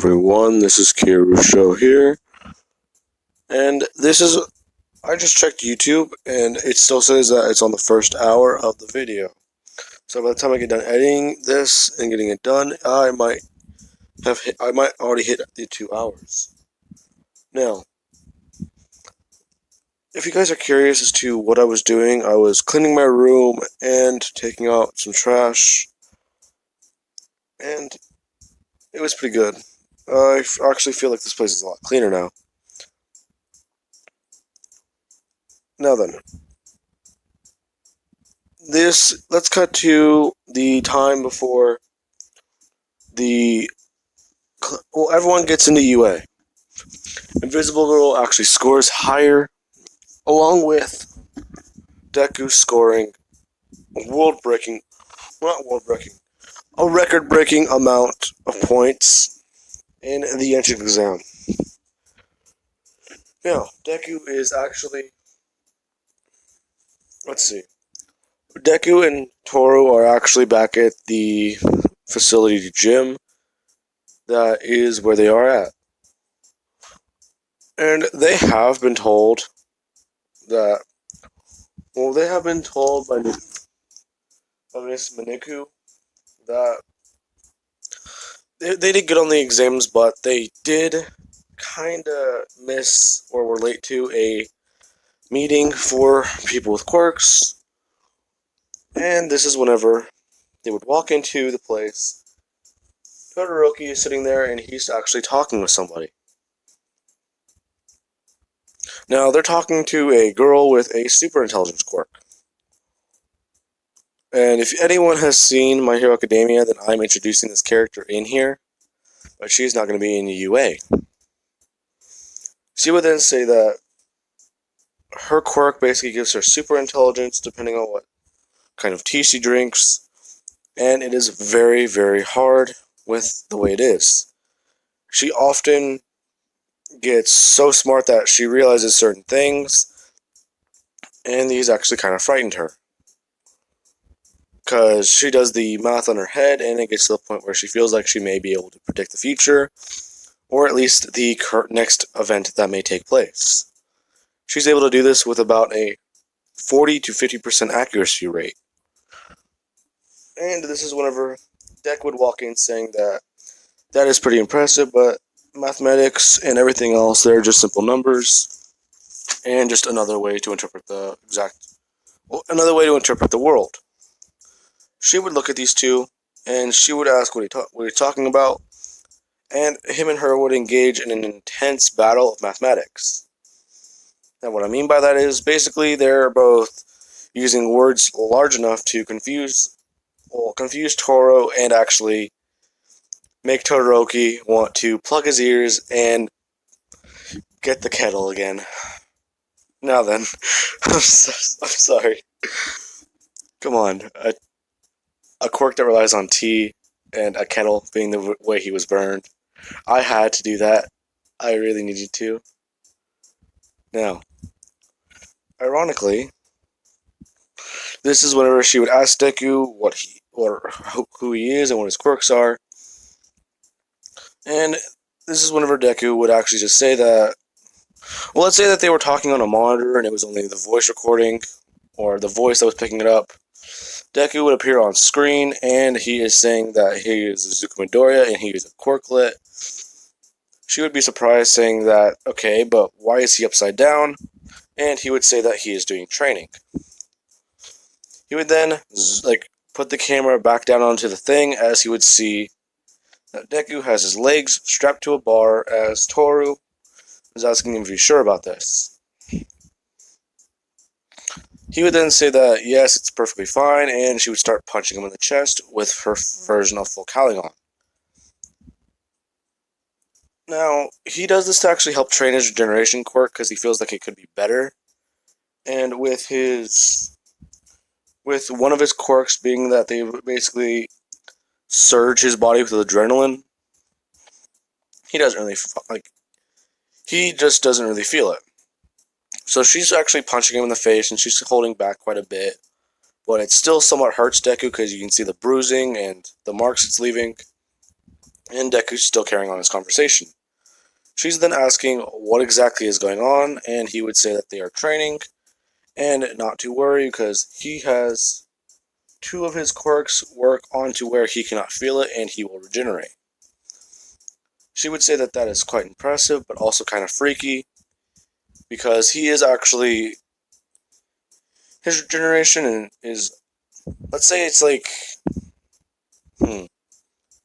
everyone, this is Kirusho here, and I just checked YouTube, and it still says that it's on the first hour of the video. So by the time I get done editing this and getting it done, I might already hit the 2 hours. Now, if you guys are curious as to what I was doing, I was cleaning my room and taking out some trash, and it was pretty good. I actually feel like this place is a lot cleaner now. Now then, let's cut to the time before everyone gets into UA. Invisible Girl actually scores higher, along with Deku scoring a record-breaking amount of points in the entrance exam. Now, Deku is actually, Deku and Toru are actually back at the facility gym. That is where they are at. And they have been told by Miss Maniku that they did good on the exams, but they did kind of miss or were late to a meeting for people with quirks. And this is whenever they would walk into the place. Todoroki is sitting there, and he's actually talking with somebody. Now, they're talking to a girl with a super intelligence quirk. And if anyone has seen My Hero Academia, then I'm introducing this character in here, but she's not going to be in the UA. She would then say that her quirk basically gives her super intelligence depending on what kind of tea she drinks, and it is very, very hard with the way it is. She often gets so smart that she realizes certain things, and these actually kind of frightened her. Because she does the math on her head, and it gets to the point where she feels like she may be able to predict the future, or at least the next event that may take place. She's able to do this with about a 40 to 50% accuracy rate. And this is whenever Deck would walk in saying that is pretty impressive, but mathematics and everything else, they're just simple numbers, and just another way to interpret the world. She would look at these two, and she would ask what he's talking about, and him and her would engage in an intense battle of mathematics. And what I mean by that is, basically, they're both using words large enough to confuse Toro and actually make Todoroki want to plug his ears and get the kettle again. Now then, I'm sorry. Come on, a quirk that relies on tea and a kettle being the way he was burned. I had to do that. I really needed to. Now, ironically, this is whenever she would ask Deku who he is and what his quirks are. And this is whenever Deku would actually just say that, well, let's say that they were talking on a monitor and it was only the voice recording or the voice that was picking it up. Deku would appear on screen, and he is saying that he is a Zuko Midoriya and he is a quirklet. She would be surprised, saying that, okay, but why is he upside down? And he would say that he is doing training. He would then put the camera back down onto the thing, as he would see that Deku has his legs strapped to a bar, as Toru is asking him if he's sure about this. He would then say that, yes, it's perfectly fine, and she would start punching him in the chest with her version of full Callion. Now, he does this to actually help train his regeneration quirk, because he feels like it could be better. And with one of his quirks being that they basically surge his body with adrenaline, he just doesn't really feel it. So she's actually punching him in the face, and she's holding back quite a bit. But it still somewhat hurts Deku, because you can see the bruising and the marks it's leaving. and Deku's still carrying on his conversation. She's then asking what exactly is going on, and he would say that they are training, and not to worry because he has two of his quirks work onto where he cannot feel it and he will regenerate. She would say that that is quite impressive, but also kind of freaky, because he is actually, his regeneration is, let's say it's like,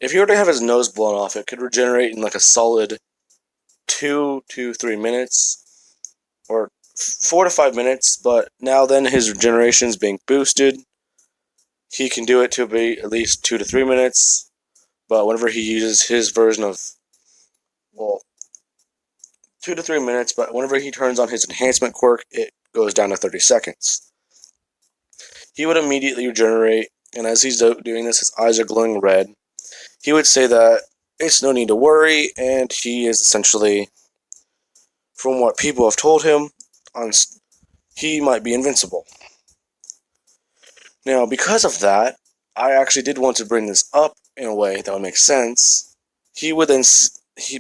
if he were to have his nose blown off, it could regenerate in like a solid 2 to 3 minutes, or 4 to 5 minutes, but now then his regeneration is being boosted. He can do it to be at least 2 to 3 minutes, but whenever he uses his version of, well, 2 to 3 minutes, but whenever he turns on his enhancement quirk, it goes down to 30 seconds. He would immediately regenerate, and as he's doing this, his eyes are glowing red. He would say that it's no need to worry, and he is essentially, from what people have told him, he might be invincible. Now, because of that, I actually did want to bring this up in a way that would make sense. He would then,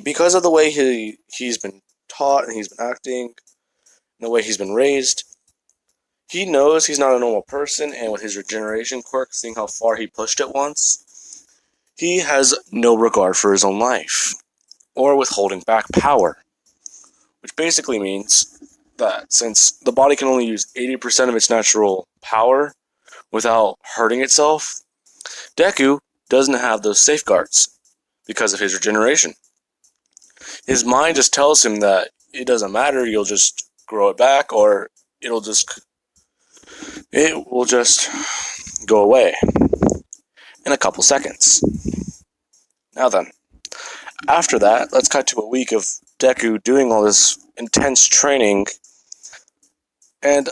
because of the way he's been taught and he's been acting, and the way he's been raised, he knows he's not a normal person, and with his regeneration quirk, seeing how far he pushed it once, he has no regard for his own life, or withholding back power. Which basically means that since the body can only use 80% of its natural power without hurting itself, Deku doesn't have those safeguards because of his regeneration. His mind just tells him that it doesn't matter, you'll just grow it back, or it will just go away in a couple seconds. Now then, after that, let's cut to a week of Deku doing all this intense training, and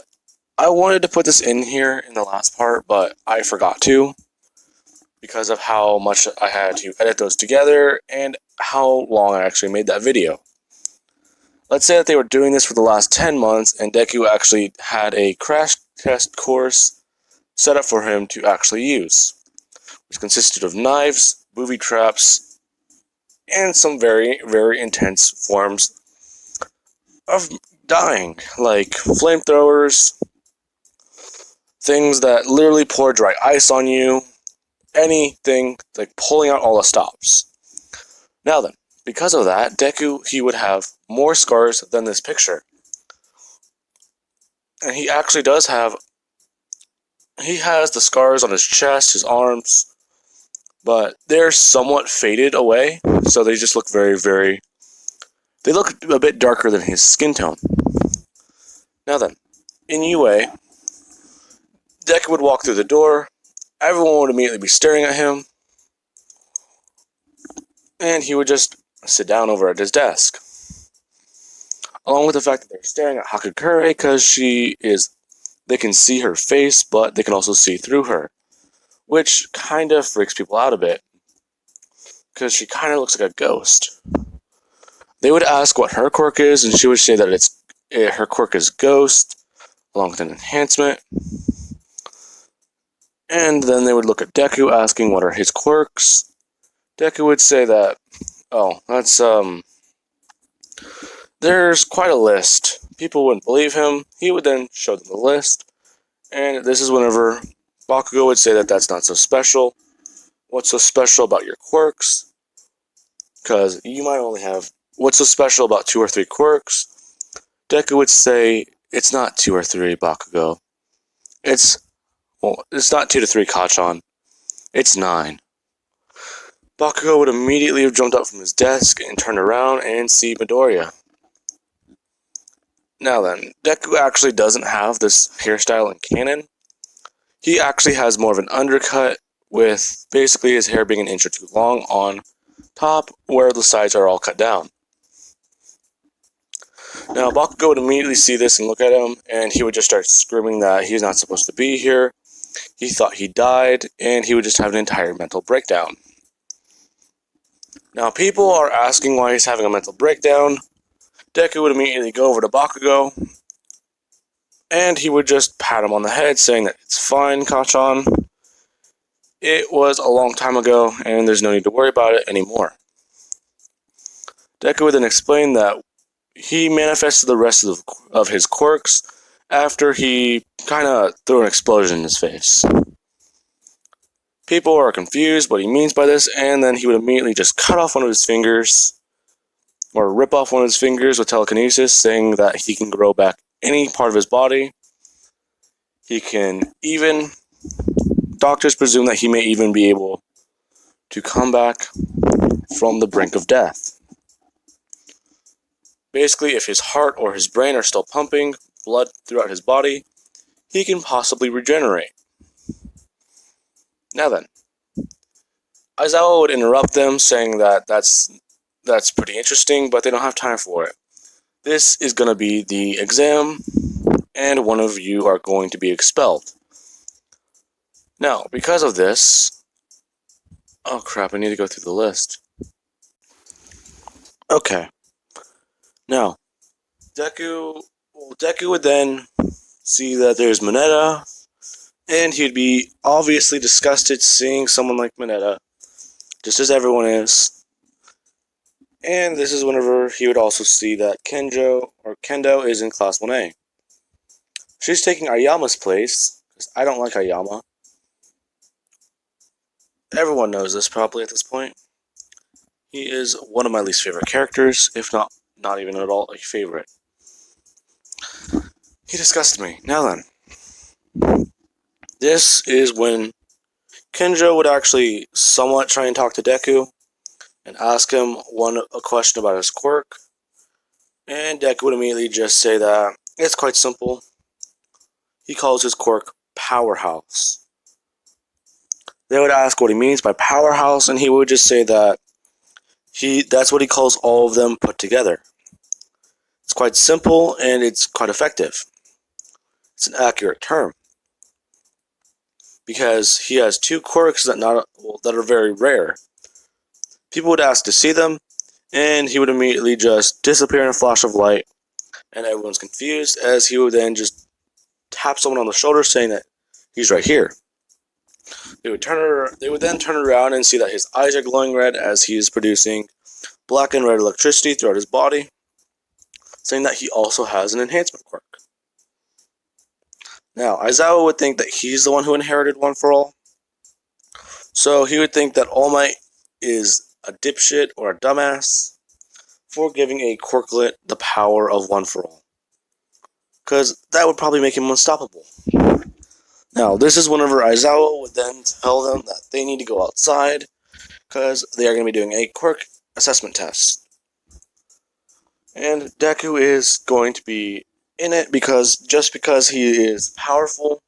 I wanted to put this in here in the last part, but I forgot to, because of how much I had to edit those together and how long I actually made that video. Let's say that they were doing this for the last 10 months, and Deku actually had a crash test course set up for him to actually use, which consisted of knives, booby traps, and some very, very intense forms of dying, like flamethrowers, things that literally pour dry ice on you, anything, like pulling out all the stops. Now then, because of that, Deku, he would have more scars than this picture. And he actually does have, he has the scars on his chest, his arms, but they're somewhat faded away, so they just look very, very, they look a bit darker than his skin tone. Now then, in UA, Deku would walk through the door, everyone would immediately be staring at him, and he would just sit down over at his desk. Along with the fact that they're staring at Hakakure because they can see her face, but they can also see through her, which kind of freaks people out a bit, because she kind of looks like a ghost. They would ask what her quirk is, and she would say that her quirk is Ghost, along with an enhancement. And then they would look at Deku, asking what are his quirks. Deku would say that, there's quite a list. People wouldn't believe him. He would then show them the list, and this is whenever Bakugo would say that that's not so special. What's so special about your quirks? Because you might only have, what's so special about 2 or 3 quirks? Deku would say, it's not 2 or 3, Bakugo. It's not 2 to 3, Kachan. It's 9. Bakugo would immediately have jumped up from his desk and turned around and see Midoriya. Now then, Deku actually doesn't have this hairstyle in canon. He actually has more of an undercut, with basically his hair being an inch or 2 long on top, where the sides are all cut down. Now, Bakugo would immediately see this and look at him, and he would just start screaming that he's not supposed to be here. He thought he died, and he would just have an entire mental breakdown. Now, people are asking why he's having a mental breakdown. Deku would immediately go over to Bakugo, and he would just pat him on the head, saying that it's fine, Kachan. it was a long time ago, and there's no need to worry about it anymore. Deku would then explain that he manifested the rest of his quirks after he kind of threw an explosion in his face. People are confused what he means by this, and then he would immediately just cut off one of his fingers, or rip off one of his fingers with telekinesis, saying that he can grow back any part of his body. He can even, doctors presume that he may even be able to come back from the brink of death. Basically, if his heart or his brain are still pumping blood throughout his body, he can possibly regenerate. Now then, Aizawa would interrupt them, saying that that's pretty interesting, but they don't have time for it. This is going to be the exam, and one of you are going to be expelled. Now, because of this... Oh crap, I need to go through the list. Okay. Now, Deku would then see that there's Mineta, and he'd be obviously disgusted seeing someone like Mineta, just as everyone is. And this is whenever he would also see that Kendo is in Class 1A. She's taking Ayama's place, because I don't like Ayama. Everyone knows this probably at this point. He is one of my least favorite characters, if not even at all a favorite. He disgusted me. Now then, this is when Kenjo would actually somewhat try and talk to Deku and ask him a question about his quirk, and Deku would immediately just say that it's quite simple. He calls his quirk Powerhouse. They would ask what he means by Powerhouse, and he would just say that that's what he calls all of them put together. It's quite simple, and it's quite effective. It's an accurate term, because he has two quirks that are very rare. People would ask to see them, and he would immediately just disappear in a flash of light, and everyone's confused, as he would then just tap someone on the shoulder saying that he's right here. They would then turn around and see that his eyes are glowing red as he is producing black and red electricity throughout his body, saying that he also has an enhancement quirk. Now, Aizawa would think that he's the one who inherited One For All, so he would think that All Might is a dipshit or a dumbass for giving a quirklet the power of One For All, because that would probably make him unstoppable. Now, this is whenever Aizawa would then tell them that they need to go outside, because they are going to be doing a quirk assessment test. And Deku is going to be in it, because just because he is powerful,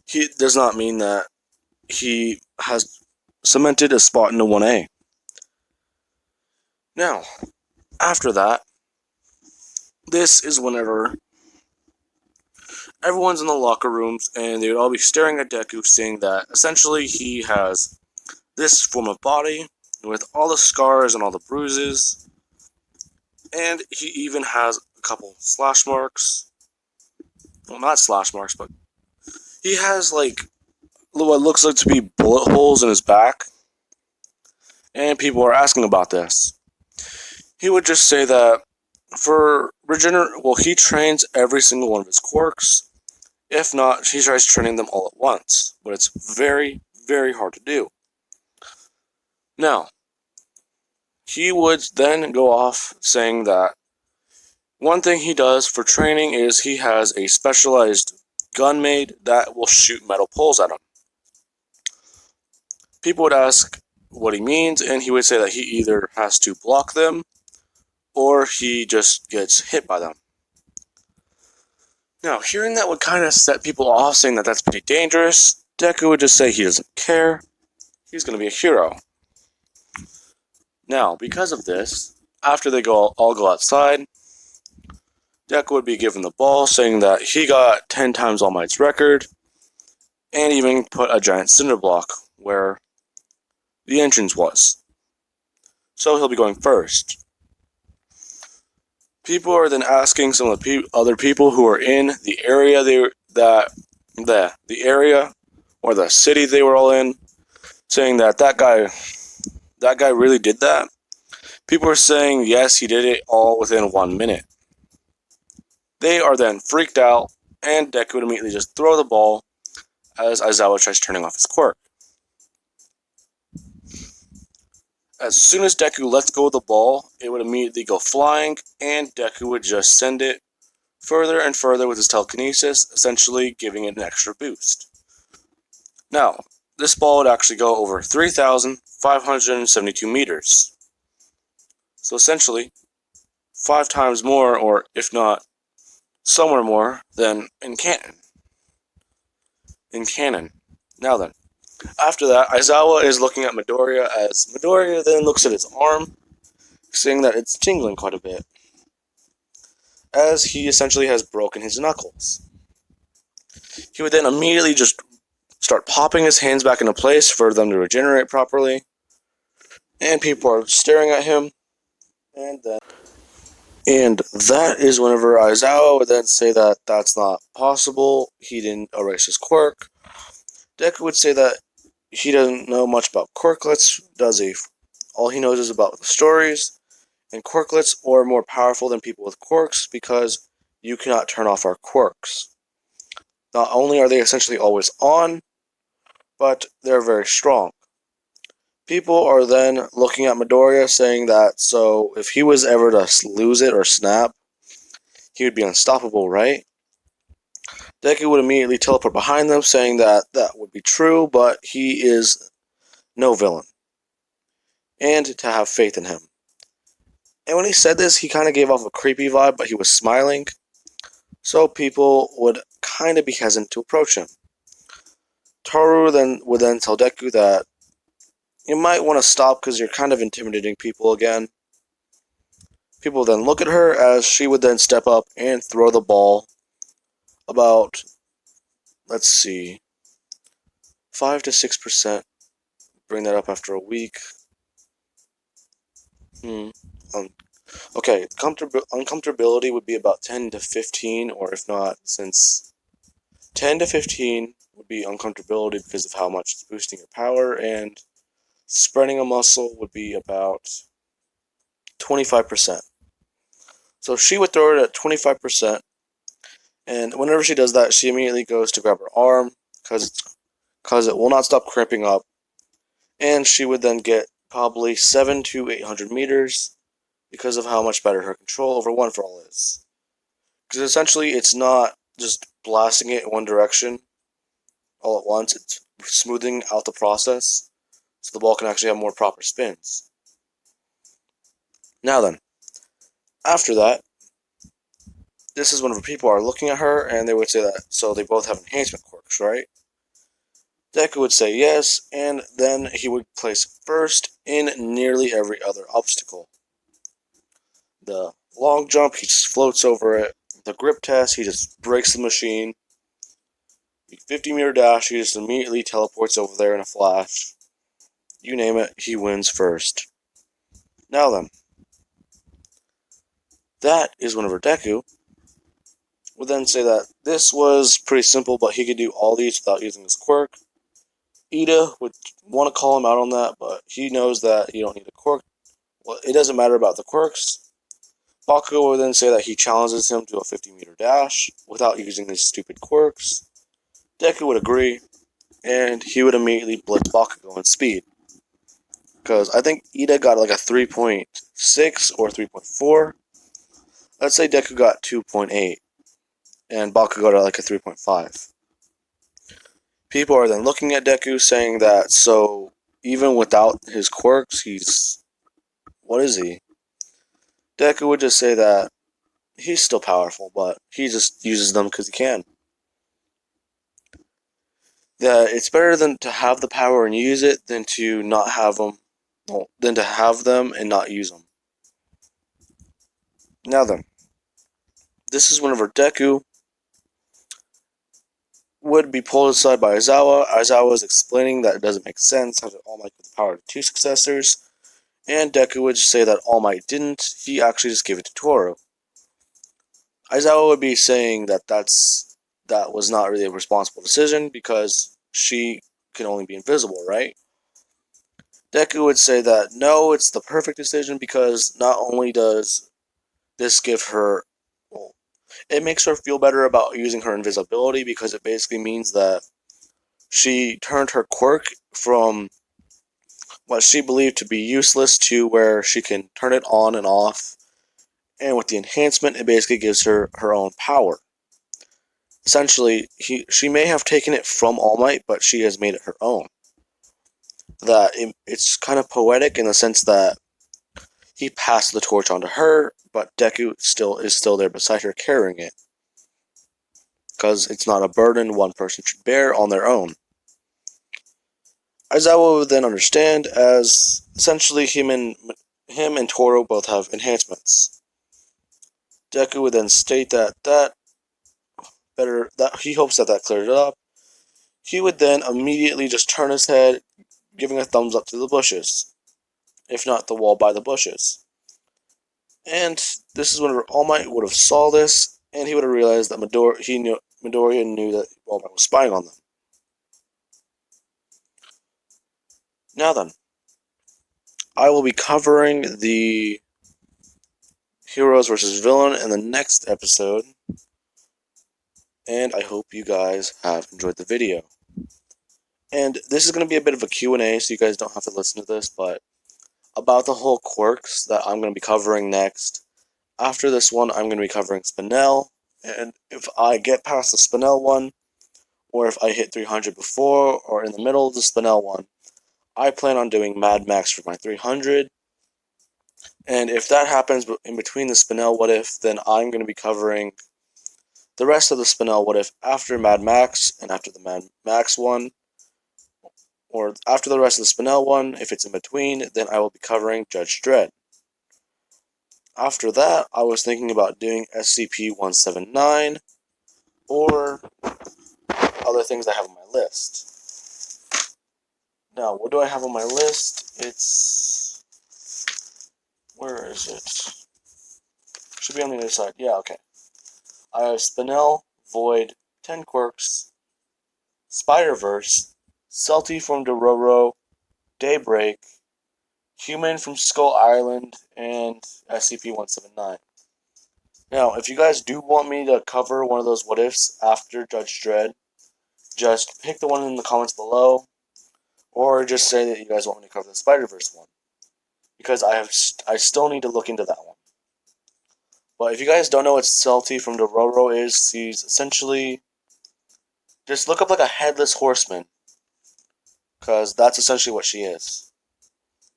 he does not mean that he has cemented a spot in the 1A. Now, after that, this is whenever everyone's in the locker rooms, and they would all be staring at Deku, saying that essentially he has this form of body with all the scars and all the bruises, and he even has a couple slash marks. Well, not slash marks, but he has like what looks like to be bullet holes in his back, and people are asking about this. He would just say that he trains every single one of his quirks. If not, he tries training them all at once, but it's very, very hard to do. Now, he would then go off saying that one thing he does for training is he has a specialized gun made that will shoot metal poles at him. People would ask what he means, and he would say that he either has to block them or he just gets hit by them. Now, hearing that would kind of set people off, saying that that's pretty dangerous. Deku would just say he doesn't care. He's going to be a hero. Now, because of this, after they all go outside, Deku would be given the ball, saying that he got 10 times All Might's record, and even put a giant cinder block where the entrance was. So he'll be going first. People are then asking some of the other people who are in the area the area or the city they were all in, saying that that guy really did that. People are saying yes, he did it all within 1 minute. They are then freaked out, and Deku would immediately just throw the ball as Aizawa tries turning off his quirk. As soon as Deku lets go of the ball, it would immediately go flying, and Deku would just send it further and further with his telekinesis, essentially giving it an extra boost. Now, this ball would actually go over 3,572 meters. So essentially, 5 times more, or if not, somewhere more than in canon. Now then, after that, Aizawa is looking at Midoriya as Midoriya then looks at his arm, seeing that it's tingling quite a bit, as he essentially has broken his knuckles. He would then immediately just start popping his hands back into place for them to regenerate properly, and people are staring at him, and that is whenever Aizawa would then say that that's not possible, he didn't erase his quirk. Deku would say that he doesn't know much about quirklets, does he? All he knows is about the stories, and quirklets are more powerful than people with quirks because you cannot turn off our quirks. Not only are they essentially always on, but they're very strong. People are then looking at Midoriya saying that, so if he was ever to lose it or snap, he would be unstoppable, right? Deku would immediately teleport behind them, saying that that would be true, but he is no villain, and to have faith in him. And when he said this, he kind of gave off a creepy vibe, but he was smiling, so people would kind of be hesitant to approach him. Toru would then tell Deku that you might want to stop because you're kind of intimidating people again. People then look at her as she would then step up and throw the ball about, let's see, 5 to 6%. Bring that up after a week. Okay, uncomfortability would be about 10 to 15, or if not, since 10 to 15 would be uncomfortability because of how much it's boosting your power, and spreading a muscle would be about 25%. So she would throw it at 25%, and whenever she does that, she immediately goes to grab her arm because it will not stop cramping up, and she would then get probably 700 to 800 meters because of how much better her control over One For All is. Because essentially, it's not just blasting it in one direction all at once, it's smoothing out the process so the ball can actually have more proper spins. Now then, after that, this is whenever people are looking at her and they would say that, so they both have enhancement quirks, right? Deku would say yes, and then he would place first in nearly every other obstacle. The long jump, he just floats over it. The grip test, he just breaks the machine. The 50-meter dash, he just immediately teleports over there in a flash. You name it, he wins first. Now then, that is whenever Deku would then say that this was pretty simple, but he could do all these without using his quirk. Ida would want to call him out on that, but he knows that you don't need a quirk. Well, it doesn't matter about the quirks. Bakugo would then say that he challenges him to a 50-meter dash without using his stupid quirks. Deku would agree, and he would immediately blitz Bakugo in speed. Because I think Ida got like a 3.6 or 3.4. Let's say Deku got 2.8, and Bakugo got like a 3.5. People are then looking at Deku saying that, so even without his quirks, what is he? Deku would just say that he's still powerful, but he just uses them because he can. That it's better than to have the power and use it than to not have them, than to have them and not use them. Now then, this is whenever Deku would be pulled aside by Aizawa. Aizawa is explaining that it doesn't make sense how All Might give the power to 2 successors, and Deku would just say that All Might didn't, he actually just gave it to Toru. Aizawa would be saying that that was not really a responsible decision because she can only be invisible, right? Deku would say that no, it's the perfect decision because not only does this give her, well, it makes her feel better about using her invisibility because it basically means that she turned her quirk from what she believed to be useless to where she can turn it on and off. And with the enhancement, it basically gives her her own power. Essentially, she may have taken it from All Might, but she has made it her own. It's kind of poetic in the sense that he passed the torch on to her, but Deku is still there beside her carrying it. Because it's not a burden one person should bear on their own. Aizawa would then understand as essentially him and Toro both have enhancements. Deku would then state that he hopes that cleared it up. He would then immediately just turn his head, giving a thumbs up to the bushes, if not the wall by the bushes. And this is when All Might would have saw this, and he would have realized that Midoriya knew that All Might was spying on them. Now then, I will be covering the heroes versus villain in the next episode, and I hope you guys have enjoyed the video. And this is going to be a bit of a Q&A, so you guys don't have to listen to this, but about the whole quirks that I'm going to be covering next. After this one, I'm going to be covering Spinel, and if I get past the Spinel one, or if I hit 300 before, or in the middle of the Spinel one, I plan on doing Mad Max for my 300, and if that happens in between the Spinel What If, then I'm going to be covering the rest of the Spinel What If after Mad Max, and after the Mad Max one, or after the rest of the Spinel one, if it's in between, then I will be covering Judge Dredd. After that, I was thinking about doing SCP-179, or other things I have on my list. Now, what do I have on my list? Where is it? Should be on the other side. Yeah, okay. I have Spinel, Void, 10 Quirks, Spider-Verse, Celty from Dororo, Daybreak, Human from Skull Island, and SCP-179. Now, if you guys do want me to cover one of those what-ifs after Judge Dredd, just pick the one in the comments below, or just say that you guys want me to cover the Spider-Verse one, because I still need to look into that one. But if you guys don't know what Celty from Dororo is, he's essentially, just look up like a headless horseman, because that's essentially what she is.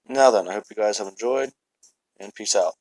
Now then, I hope you guys have enjoyed, and peace out.